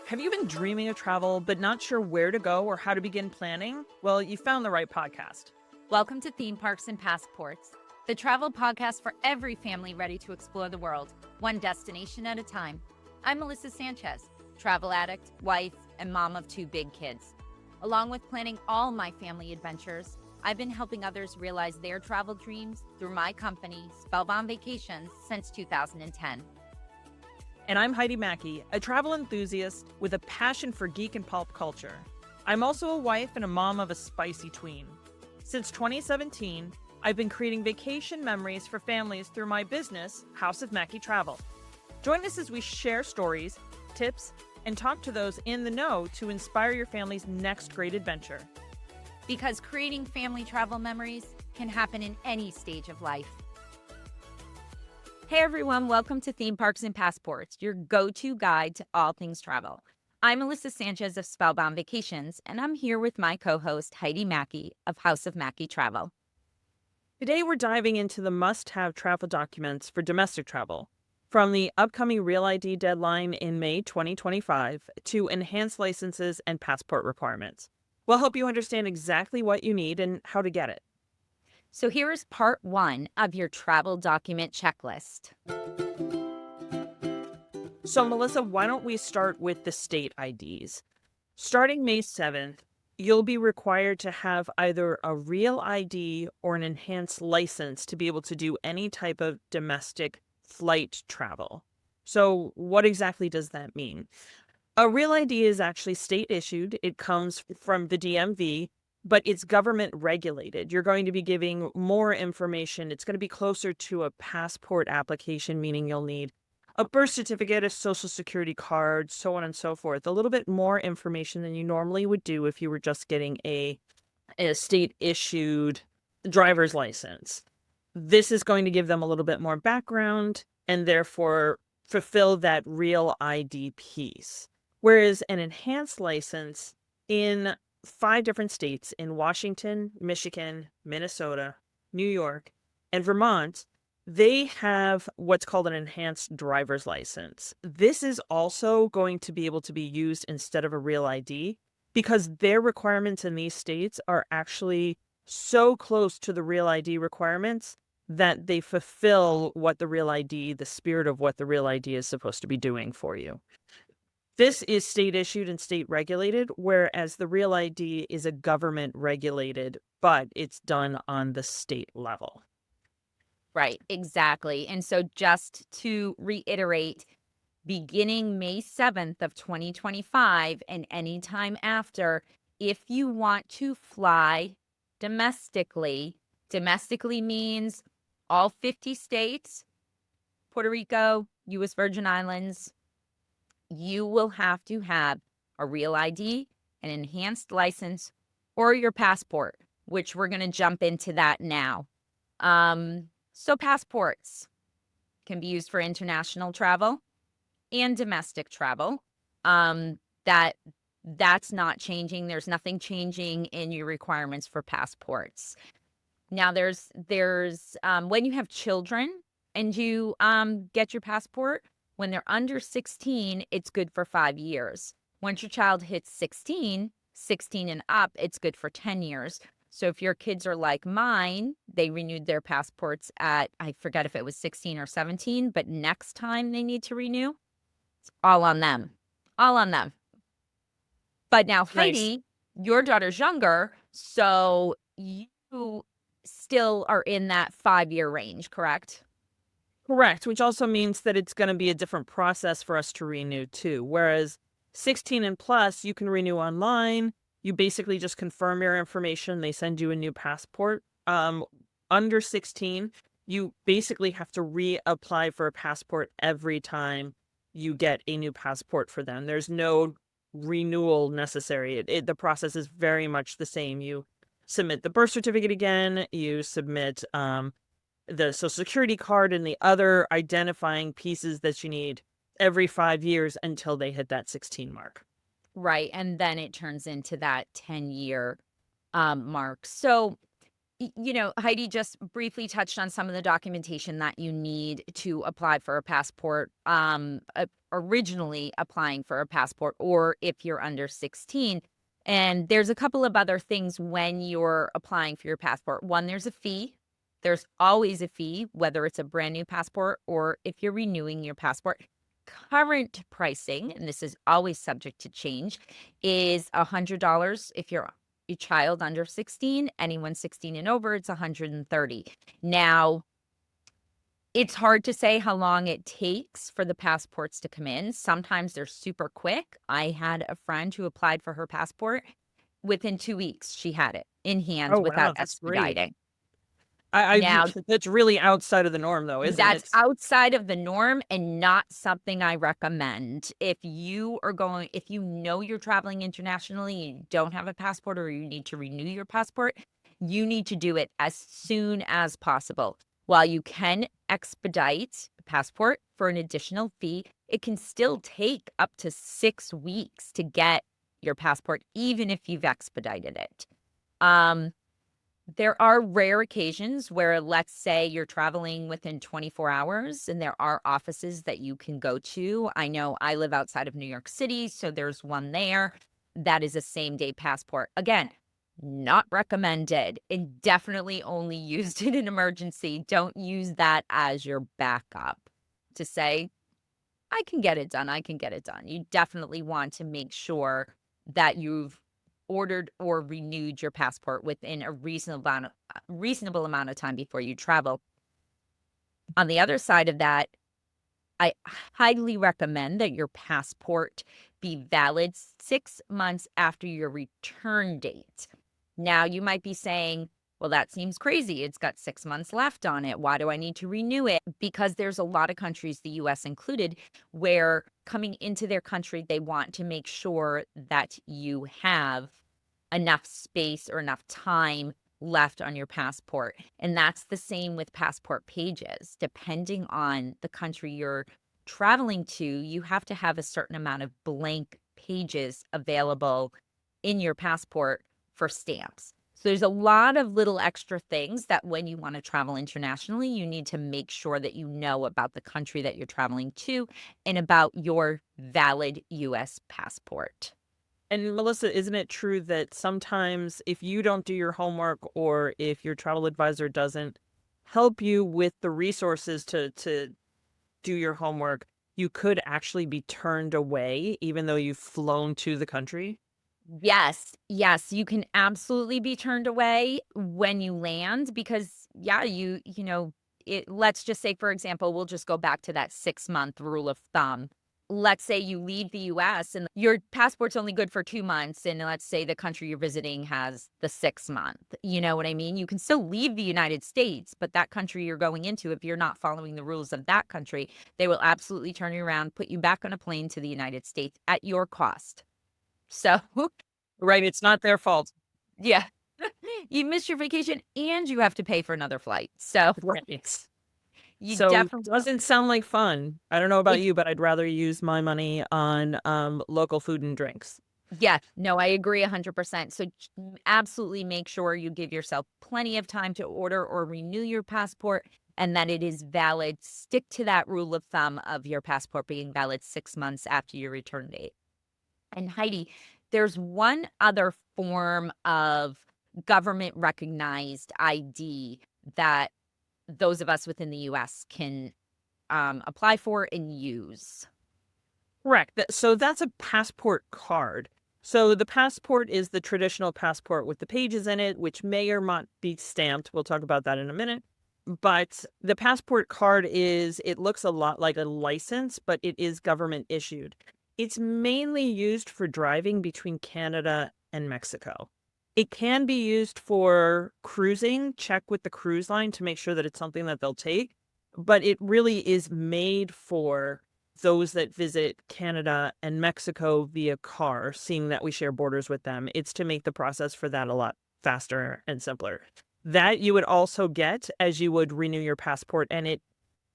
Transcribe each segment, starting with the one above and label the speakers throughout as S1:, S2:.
S1: Have you been dreaming of travel but not sure where to go or how to begin planning? Well, you found the right podcast.
S2: Welcome to Theme Parks and Passports, the travel podcast for every family ready to explore the world, one destination at a time. I'm Melissa Sanchez, travel addict, wife, and mom of 2 big kids. Along with planning all my family adventures, I've been helping others realize their travel dreams through my company, Spellbound Vacations, since 2010.
S1: And I'm Heidi Mackey, a travel enthusiast with a passion for geek and pulp culture. I'm also a wife and a mom of a spicy tween. Since 2017, I've been creating vacation memories for families through my business, House of Mackey Travel. Join us as we share stories, tips, and talk to those in the know to inspire your family's next great adventure.
S2: Because creating family travel memories can happen in any stage of life. Hey everyone, welcome to Theme Parks and Passports, your go-to guide to all things travel. I'm Melissa Sanchez of Spellbound Vacations, and I'm here with my co-host Heidi Mackey of House of Mackey Travel.
S1: Today we're diving into the must-have travel documents for domestic travel, from the upcoming REAL ID deadline in May 2025 to enhanced licenses and passport requirements. We'll help you understand exactly what you need and how to get it.
S2: So here is part 1 of your travel document checklist.
S1: So Melissa, why don't we start with the state IDs? Starting May 7th, you'll be required to have either a REAL ID or an enhanced license to be able to do any type of domestic flight travel. So what exactly does that mean? A REAL ID is actually state issued. It comes from the DMV, but it's government regulated. You're going to be giving more information. It's going to be closer to a passport application, meaning you'll need a birth certificate, a social security card, so on and so forth. A little bit more information than you normally would do if you were just getting a state issued driver's license. This is going to give them a little bit more background and therefore fulfill that REAL ID piece. Whereas an enhanced license in 5 different states in Washington, Michigan, Minnesota, New York, and Vermont, they have what's called an enhanced driver's license. This is also going to be able to be used instead of a REAL ID because their requirements in these states are actually so close to the REAL ID requirements that they fulfill what the REAL ID, the spirit of what the REAL ID is supposed to be doing for you. This is state issued and state regulated, whereas the REAL ID is a government regulated, but it's done on the state level.
S2: Right, exactly. And so just to reiterate, beginning May 7th of 2025 and anytime after, if you want to fly domestically means all 50 states, Puerto Rico, U.S. Virgin Islands, you will have to have a REAL ID, an enhanced license, or your passport, which we're going to jump into that now. So passports can be used for international travel and domestic travel. That's not changing. There's nothing changing in your requirements for passports. Now there's when you have children and you get your passport, when they're under 16, it's good for 5 years. Once your child hits 16 and up, it's good for 10 years. So if your kids are like mine, they renewed their passports at, I forget if it was 16 or 17, but next time they need to renew, it's all on them. All on them. But now, Heidi, your daughter's younger, so you still are in that 5-year range, correct?
S1: Correct, which also means that it's going to be a different process for us to renew too. Whereas 16 and plus, you can renew online. You basically just confirm your information. They send you a new passport. Under 16, you basically have to reapply for a passport every time you get a new passport for them. There's no renewal necessary. The process is very much the same. You submit the birth certificate again. You submit the social security card and the other identifying pieces that you need every 5 years until they hit that 16 mark.
S2: Right. And then it turns into that 10-year mark. So Heidi just briefly touched on some of the documentation that you need to apply for a passport, originally applying for a passport, or if you're under 16. And there's a couple of other things when you're applying for your passport. One, there's a fee. There's always a fee, whether it's a brand new passport or if you're renewing your passport. Current pricing, and this is always subject to change, is $100 if you're a child under 16. Anyone 16 and over, it's 130. Now, it's hard to say how long it takes for the passports to come in. Sometimes they're super quick. I had a friend who applied for her passport. Within 2 weeks, she had it in hand
S1: Oh, wow,
S2: without
S1: that's great.
S2: expediting.
S1: I
S2: Now,
S1: that's really outside of the norm, though, isn't
S2: that's
S1: it?
S2: outside of the norm and not something I recommend. If you know you're traveling internationally, you don't have a passport or you need to renew your passport, you need to do it as soon as possible. While you can expedite a passport for an additional fee, it can still take up to 6 weeks to get your passport, even if you've expedited it. Um, there are rare occasions where, let's say, you're traveling within 24 hours and there are offices that you can go to. I know I live outside of New York City, so there's one there that is a same-day passport. Again, not recommended and definitely only used in an emergency. Don't use that as your backup to say, I can get it done. I can get it done. You definitely want to make sure that you've ordered or renewed your passport within a reasonable amount of time before you travel. On the other side of that, I highly recommend that your passport be valid 6 months after your return date. Now, you might be saying, well, that seems crazy. It's got 6 months left on it. Why do I need to renew it? Because there's a lot of countries, the US included, where coming into their country, they want to make sure that you have enough space or enough time left on your passport. And that's the same with passport pages. Depending on the country you're traveling to, you have to have a certain amount of blank pages available in your passport for stamps. So there's a lot of little extra things that when you want to travel internationally, you need to make sure that you know about the country that you're traveling to and about your valid US passport.
S1: And Melissa, isn't it true that sometimes if you don't do your homework or if your travel advisor doesn't help you with the resources to do your homework, you could actually be turned away even though you've flown to the country?
S2: Yes, yes, you can absolutely be turned away when you land because yeah, let's just say, for example, we'll just go back to that 6-month rule of thumb. Let's say you leave the US and your passport's only good for 2 months, and let's say the country you're visiting has the 6th month. You know what I mean? You can still leave the United States, but that country you're going into, if you're not following the rules of that country, they will absolutely turn you around, put you back on a plane to the United States at your cost. So
S1: Right, it's not their fault.
S2: yeah. You missed your vacation and you have to pay for another flight. So
S1: Right.
S2: you
S1: So
S2: definitely
S1: doesn't sound like fun. I don't know about
S2: it
S1: you, but I'd rather use my money on local food and drinks.
S2: yeah, no, I agree 100%. So absolutely make sure you give yourself plenty of time to order or renew your passport and that it is valid. Stick to that rule of thumb of your passport being valid 6 months after your return date. And Heidi, there's one other form of government recognized ID that those of us within the US can apply for and use.
S1: Correct. So that's a passport card. So the passport is the traditional passport with the pages in it, which may or not be stamped. We'll talk about that in a minute. But the passport card it looks a lot like a license, but it is government issued. It's mainly used for driving between Canada and Mexico. It can be used for cruising. Check with the cruise line to make sure that it's something that they'll take. But it really is made for those that visit Canada and Mexico via car, seeing that we share borders with them. It's to make the process for that a lot faster and simpler. That you would also get as you would renew your passport, and it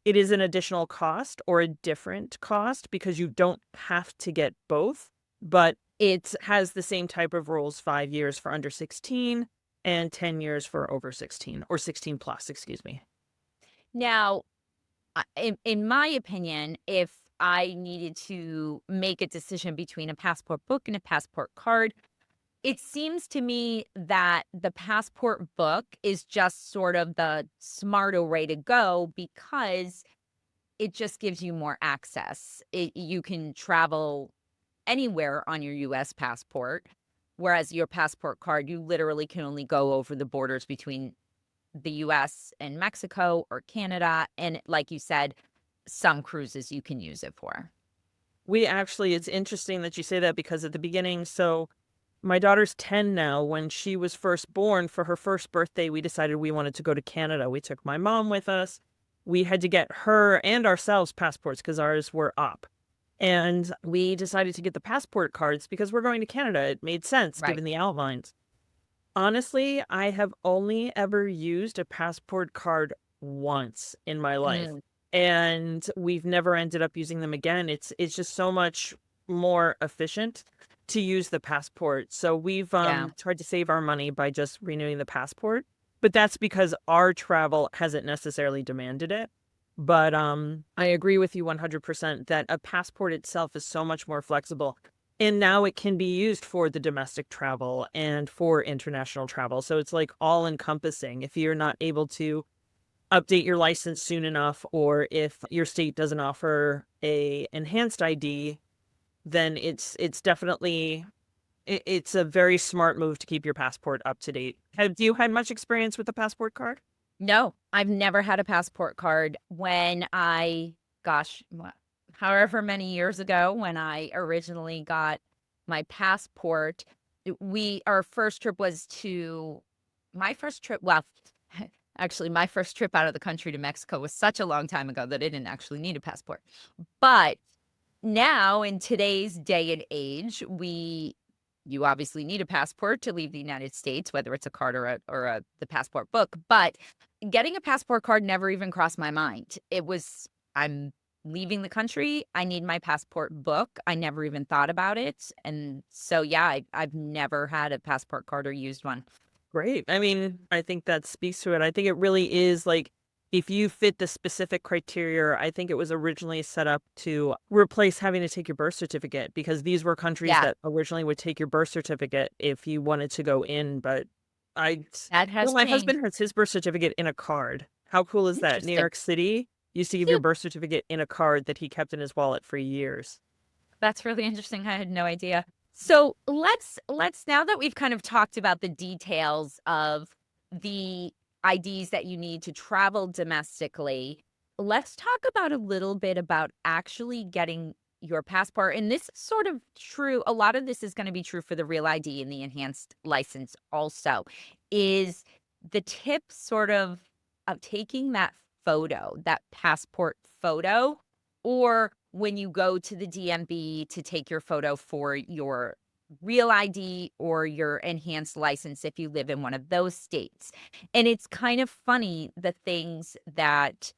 S1: is an additional cost or a different cost because you don't have to get both, but it has the same type of rules, 5 years for under 16, and 10 years for over 16 or 16 plus, excuse me.
S2: Now, in my opinion, if I needed to make a decision between a passport book and a passport card, it seems to me that the passport book is just sort of the smarter way to go because it just gives you more access. You can travel anywhere on your US passport, whereas your passport card, you literally can only go over the borders between the US and Mexico or Canada. And like you said, some cruises you can use it for.
S1: We actually, it's interesting that you say that because at the beginning, so my daughter's 10 now. When she was first born, for her first birthday, we decided we wanted to go to Canada. We took my mom with us. We had to get her and ourselves passports because ours were up. And we decided to get the passport cards because we're going to Canada. It made sense
S2: Right.
S1: given the outlines. Honestly, I have only ever used a passport card once in my life,
S2: Mm,
S1: and we've never ended up using them again. It's just so much more efficient to use the passport. So we've
S2: yeah.
S1: tried to save our money by just renewing the passport, but that's because our travel hasn't necessarily demanded it. But I agree with you 100% that a passport itself is so much more flexible. And now it can be used for the domestic travel and for international travel. So it's like all encompassing. If you're not able to update your license soon enough, or if your state doesn't offer a enhanced ID, then it's definitely it's a very smart move to keep your passport up to date. Have you had much experience with the passport card?
S2: No, I've never had a passport card. When I, gosh, however many years ago, when I originally got my passport, our first trip was to my first trip. Well, actually, my first trip out of the country to Mexico was such a long time ago that I didn't actually need a passport. But now, in today's day and age, you obviously need a passport to leave the United States, whether it's a card or the passport book. But getting a passport card never even crossed my mind. It was, I'm leaving the country. I need my passport book. I never even thought about it. And so, yeah, I've never had a passport card or used one.
S1: Great. I mean, I think that speaks to it. I think it really is like if you fit the specific criteria, I think it was originally set up to replace having to take your birth certificate because these were countries
S2: Yeah,
S1: that originally would take your birth certificate if you wanted to go in. But I,
S2: that
S1: well,
S2: has
S1: my
S2: changed.
S1: husband has his birth certificate in a card. How cool is that? New
S2: Interesting.
S1: York City used to give your
S2: Cute.
S1: birth certificate in a card that he kept in his wallet for years.
S2: That's really interesting. I had no idea. So let's now that we've kind of talked about the details of the IDs that you need to travel domestically, let's talk about a little bit about actually getting your passport. And this is sort of true. A lot of this is going to be true for the real ID and the enhanced license also. Is the tip sort of taking that photo, that passport photo, or when you go to the DMV to take your photo for your real ID or your enhanced license if you live in one of those states. And it's kind of funny the things that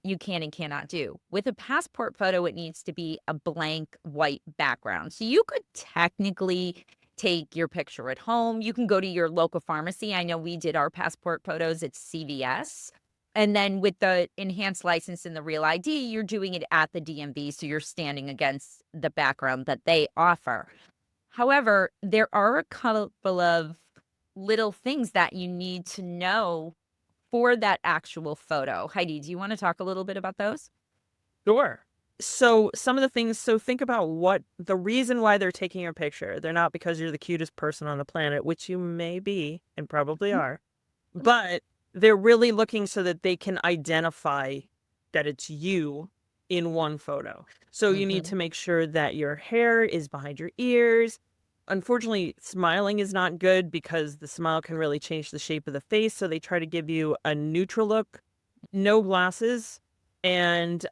S2: you can and cannot do. With a passport photo, it needs to be a blank white background. So you could technically take your picture at home. You can go to your local pharmacy. I know we did our passport photos at CVS. And then with the enhanced license and the real ID, you're doing it at the DMV. So you're standing against the background that they offer. However, there are a couple of little things that you need to know for that actual photo. Heidi, do you wanna talk a little bit about those?
S1: Sure. So some of the things, so think about what the reason why they're taking your picture. They're not because you're the cutest person on the planet, which you may be and probably are, but they're really looking so that they can identify that it's you in one photo. So you need
S2: Mhm.
S1: to make sure that your hair is behind your ears. Unfortunately, smiling is not good because the smile can really change the shape of the face. So they try to give you a neutral look, no glasses, and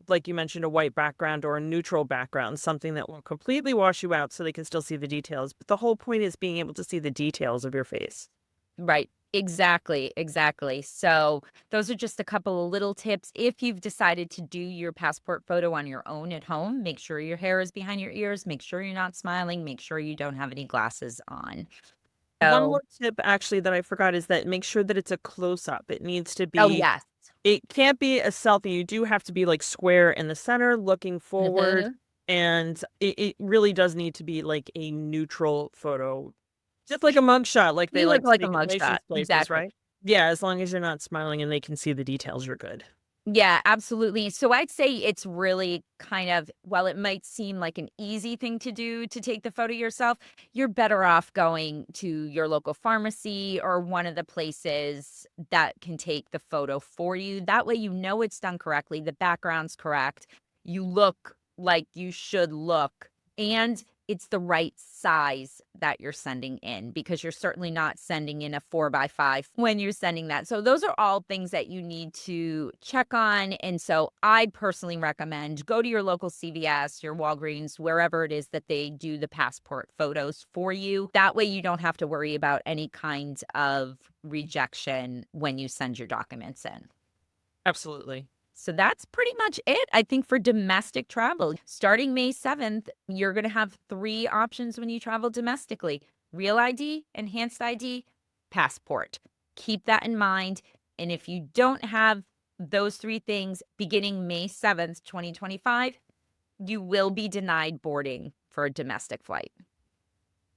S1: like you mentioned, a white background or a neutral background, something that won't completely wash you out so they can still see the details. But the whole point is being able to see the details of your face.
S2: Right. Exactly, exactly. So, those are just a couple of little tips. If you've decided to do your passport photo on your own at home, make sure your hair is behind your ears, make sure you're not smiling, make sure you don't have any glasses on.
S1: One
S2: So
S1: more tip actually that I forgot is that make sure that it's a close-up. It needs to
S2: oh,
S1: be
S2: yes.
S1: it can't be a selfie. You do have to be like square in the center, looking forward,
S2: Mhm.
S1: and it really does need to be like a neutral photo. Just like a mugshot, like they
S2: You look
S1: like to
S2: like a
S1: take at
S2: mugshot.
S1: license places,
S2: Exactly.
S1: right? Yeah, as long as you're not smiling and they can see the details, you're good.
S2: Yeah, absolutely. So I'd say it's really kind of, while it might seem like an easy thing to do to take the photo yourself, you're better off going to your local pharmacy or one of the places that can take the photo for you. That way, you know it's done correctly, the background's correct, you look like you should look, and it's the right size that you're sending in, because you're certainly not sending in a 4x5 when you're sending that. So those are all things that you need to check on. And so I personally recommend go to your local CVS, your Walgreens, wherever it is that they do the passport photos for you. That way you don't have to worry about any kind of rejection when you send your documents in.
S1: Absolutely.
S2: So that's pretty much it, I think, for domestic travel. Starting May 7th, you're going to have 3 options when you travel domestically: Real ID, Enhanced ID, Passport. Keep that in mind. And if you don't have those 3 things beginning May 7th, 2025, you will be denied boarding for a domestic flight.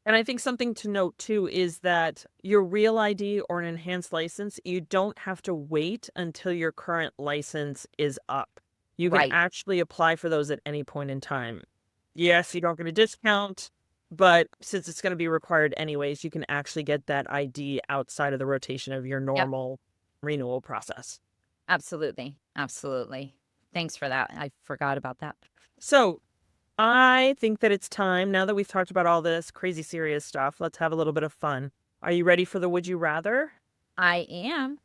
S1: And I think something to note too is that your real ID or an enhanced license, you don't have to wait until your current license is up. You can
S2: Right.
S1: actually apply for those at any point in time. Yes, you don't get a discount, but since it's going to be required anyways, you can actually get that ID outside of the rotation of your
S2: Yep.
S1: normal renewal process.
S2: Absolutely. Absolutely. Thanks for that. I forgot about that.
S1: So I think that it's time, now that we've talked about all this crazy serious stuff, let's have a little bit of fun. Are you ready for the would you rather?
S2: I am.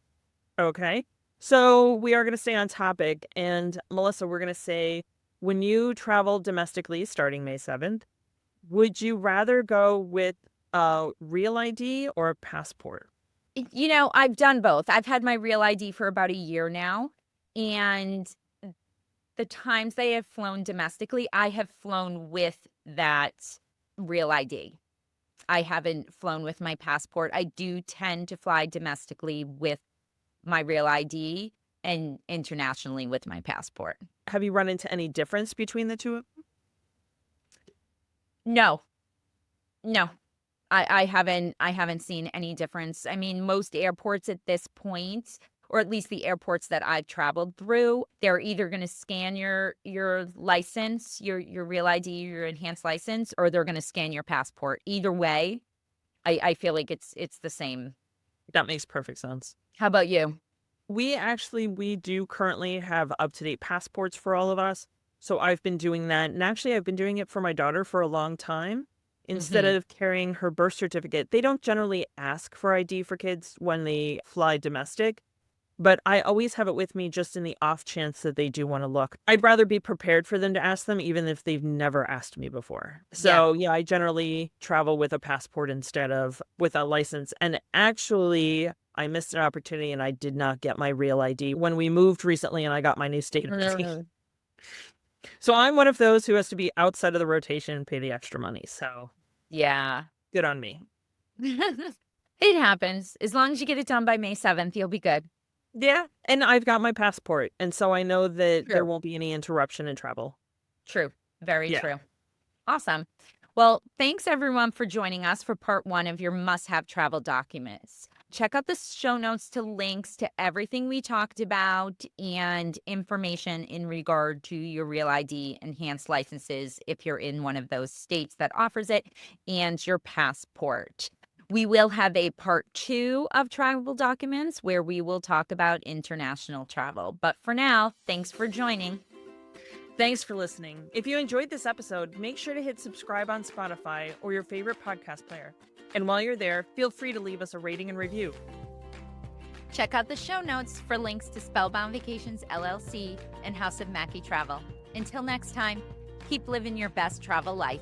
S1: Okay. So we are going to stay on topic. And Melissa, we're going to say, when you travel domestically starting May 7th, would you rather go with a real ID or a passport?
S2: I've done both. I've had my Real ID for about a year now, and the times they have flown domestically, I have flown with that Real ID. I haven't flown with my passport. I do tend to fly domestically with my Real ID and internationally with my passport.
S1: Have you run into any difference between the two?
S2: No, no. I haven't seen any difference. I mean, most airports at this point, or at least the airports that I've traveled through, they're either going to scan your license, your Real ID, your enhanced license, or they're going to scan your passport. Either way, I feel like it's the same.
S1: That makes perfect sense.
S2: How about you?
S1: We do currently have up-to-date passports for all of us. So I've been doing that. And actually, I've been doing it for my daughter for a long time. Instead
S2: Mhm.
S1: of carrying her birth certificate, they don't generally ask for ID for kids when they fly domestic, but I always have it with me just in the off chance that they do want to look. I'd rather be prepared for them to ask them, even if they've never asked me before.
S2: Yeah.
S1: So, yeah, I generally travel with a passport instead of with a license. And actually, I missed an opportunity and I did not get my real ID when we moved recently and I got my new state ID.
S2: Mm.
S1: So I'm one of those who has to be outside of the rotation and pay the extra money. So
S2: Yeah.
S1: good on me.
S2: It happens. As long as you get it done by May 7th, you'll be good.
S1: Yeah. And I've got my passport. And so I know that there
S2: True.
S1: won't be any interruption in travel.
S2: True. Very
S1: Yeah.
S2: true. Awesome. Well, thanks everyone for joining us for part 1 of your must-have travel documents. Check out the show notes to links to everything we talked about and information in regard to your Real ID enhanced licenses if you're in one of those states that offers it, and your passport. We will have a part 2 of travel documents where we will talk about international travel. But for now, thanks for joining.
S1: Thanks for listening. If you enjoyed this episode, make sure to hit subscribe on Spotify or your favorite podcast player. And while you're there, feel free to leave us a rating and review.
S2: Check out the show notes for links to Spellbound Vacations LLC and House of Mackey Travel. Until next time, keep living your best travel life.